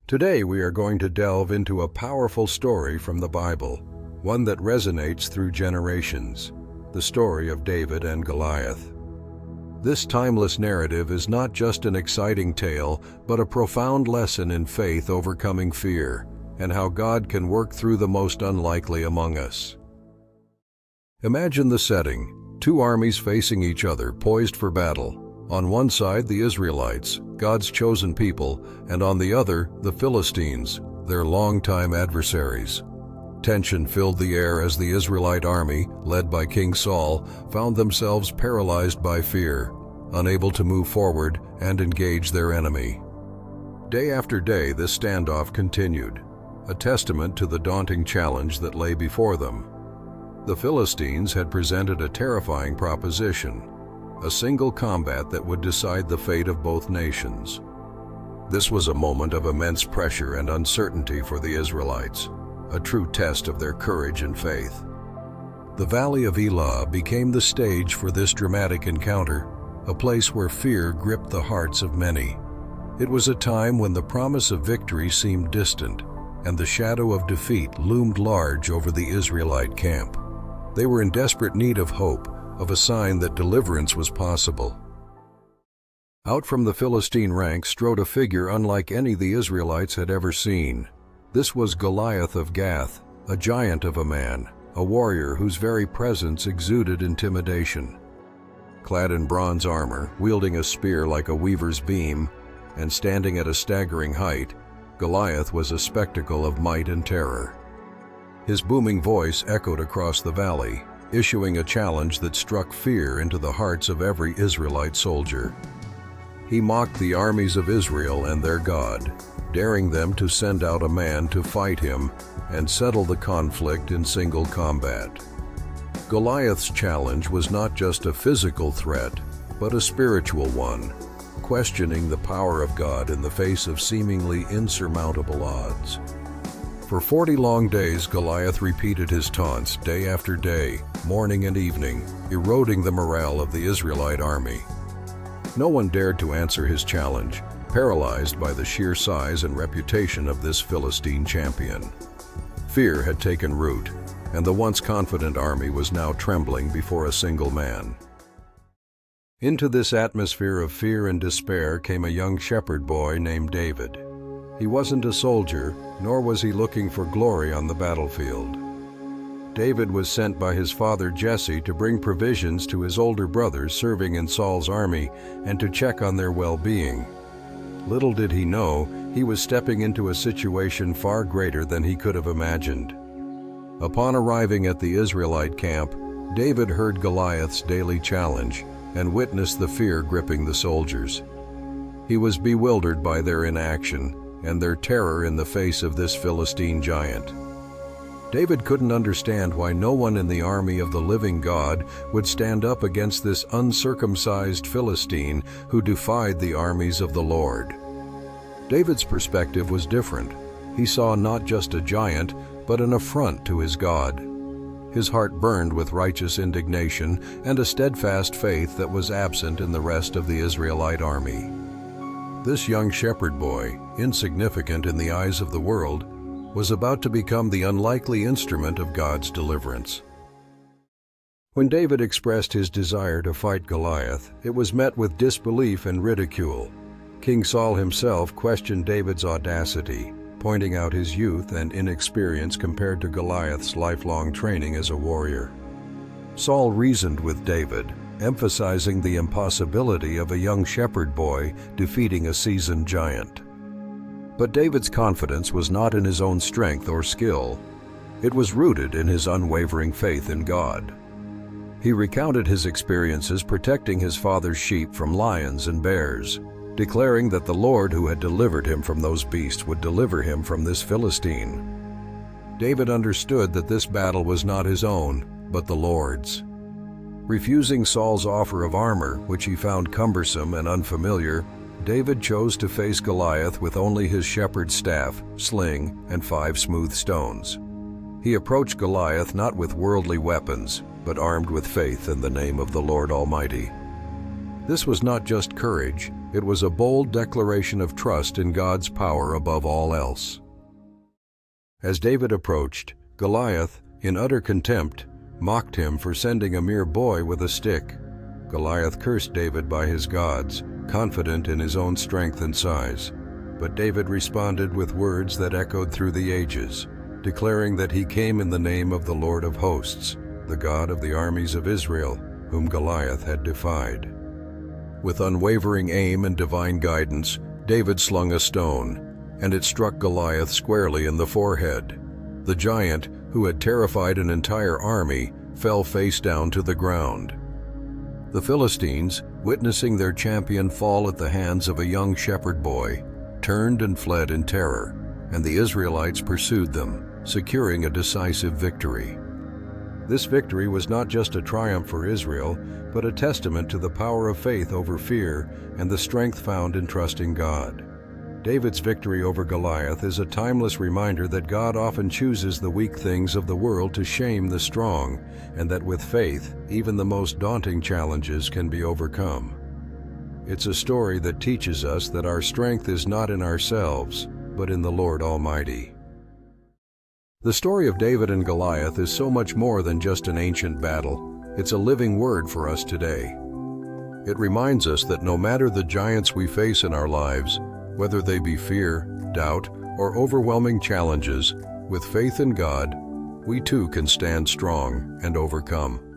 Today we are going to delve into a powerful story from the Bible, one that resonates through generations, the story of David and Goliath. This timeless narrative is not just an exciting tale, but a profound lesson in faith overcoming fear, and how God can work through the most unlikely among us. Imagine the setting: two armies facing each other, poised for battle. On one side, the Israelites, God's chosen people, and on the other, the Philistines, their longtime adversaries. Tension filled the air as the Israelite army, led by King Saul, found themselves paralyzed by fear, unable to move forward and engage their enemy. Day after day, this standoff continued, a testament to the daunting challenge that lay before them. The Philistines had presented a terrifying proposition: a single combat that would decide the fate of both nations. This was a moment of immense pressure and uncertainty for the Israelites, a true test of their courage and faith. The Valley of Elah became the stage for this dramatic encounter, a place where fear gripped the hearts of many. It was a time when the promise of victory seemed distant, and the shadow of defeat loomed large over the Israelite camp. They were in desperate need of hope, of a sign that deliverance was possible. Out from the Philistine ranks strode a figure unlike any the Israelites had ever seen. This was Goliath of Gath, a giant of a man, a warrior whose very presence exuded intimidation. Clad in bronze armor, wielding a spear like a weaver's beam, and standing at a staggering height, Goliath was a spectacle of might and terror. His booming voice echoed across the valley, issuing a challenge that struck fear into the hearts of every Israelite soldier. He mocked the armies of Israel and their God, daring them to send out a man to fight him and settle the conflict in single combat. Goliath's challenge was not just a physical threat, but a spiritual one, questioning the power of God in the face of seemingly insurmountable odds. For 40 long days, Goliath repeated his taunts day after day, morning and evening, eroding the morale of the Israelite army. No one dared to answer his challenge, paralyzed by the sheer size and reputation of this Philistine champion. Fear had taken root, and the once confident army was now trembling before a single man. Into this atmosphere of fear and despair came a young shepherd boy named David. He wasn't a soldier, nor was he looking for glory on the battlefield. David was sent by his father Jesse to bring provisions to his older brothers serving in Saul's army and to check on their well-being. Little did he know, he was stepping into a situation far greater than he could have imagined. Upon arriving at the Israelite camp, David heard Goliath's daily challenge and witnessed the fear gripping the soldiers. He was bewildered by their inaction and their terror in the face of this Philistine giant. David couldn't understand why no one in the army of the living God would stand up against this uncircumcised Philistine who defied the armies of the Lord. David's perspective was different. He saw not just a giant, but an affront to his God. His heart burned with righteous indignation and a steadfast faith that was absent in the rest of the Israelite army. This young shepherd boy, insignificant in the eyes of the world, was about to become the unlikely instrument of God's deliverance. When David expressed his desire to fight Goliath, it was met with disbelief and ridicule. King Saul himself questioned David's audacity, pointing out his youth and inexperience compared to Goliath's lifelong training as a warrior. Saul reasoned with David, emphasizing the impossibility of a young shepherd boy defeating a seasoned giant. But David's confidence was not in his own strength or skill. It was rooted in his unwavering faith in God. He recounted his experiences protecting his father's sheep from lions and bears, declaring that the Lord who had delivered him from those beasts would deliver him from this Philistine. David understood that this battle was not his own, but the Lord's. Refusing Saul's offer of armor, which he found cumbersome and unfamiliar, David chose to face Goliath with only his shepherd's staff, sling, and 5 smooth stones. He approached Goliath not with worldly weapons, but armed with faith in the name of the Lord Almighty. This was not just courage, It was a bold declaration of trust in God's power above all else. As David approached, Goliath, in utter contempt, mocked him for sending a mere boy with a stick. Goliath cursed David by his gods, confident in his own strength and size. But David responded with words that echoed through the ages, declaring that he came in the name of the Lord of hosts, the God of the armies of Israel, whom Goliath had defied. With unwavering aim and divine guidance, David slung a stone, and it struck Goliath squarely in the forehead. The giant, who had terrified an entire army, fell face down to the ground. The Philistines, witnessing their champion fall at the hands of a young shepherd boy, turned and fled in terror, and the Israelites pursued them, securing a decisive victory. This victory was not just a triumph for Israel, but a testament to the power of faith over fear and the strength found in trusting God. David's victory over Goliath is a timeless reminder that God often chooses the weak things of the world to shame the strong, and that with faith, even the most daunting challenges can be overcome. It's a story that teaches us that our strength is not in ourselves, but in the Lord Almighty. The story of David and Goliath is so much more than just an ancient battle. It's a living word for us today. It reminds us that no matter the giants we face in our lives, whether they be fear, doubt, or overwhelming challenges, with faith in God, we too can stand strong and overcome.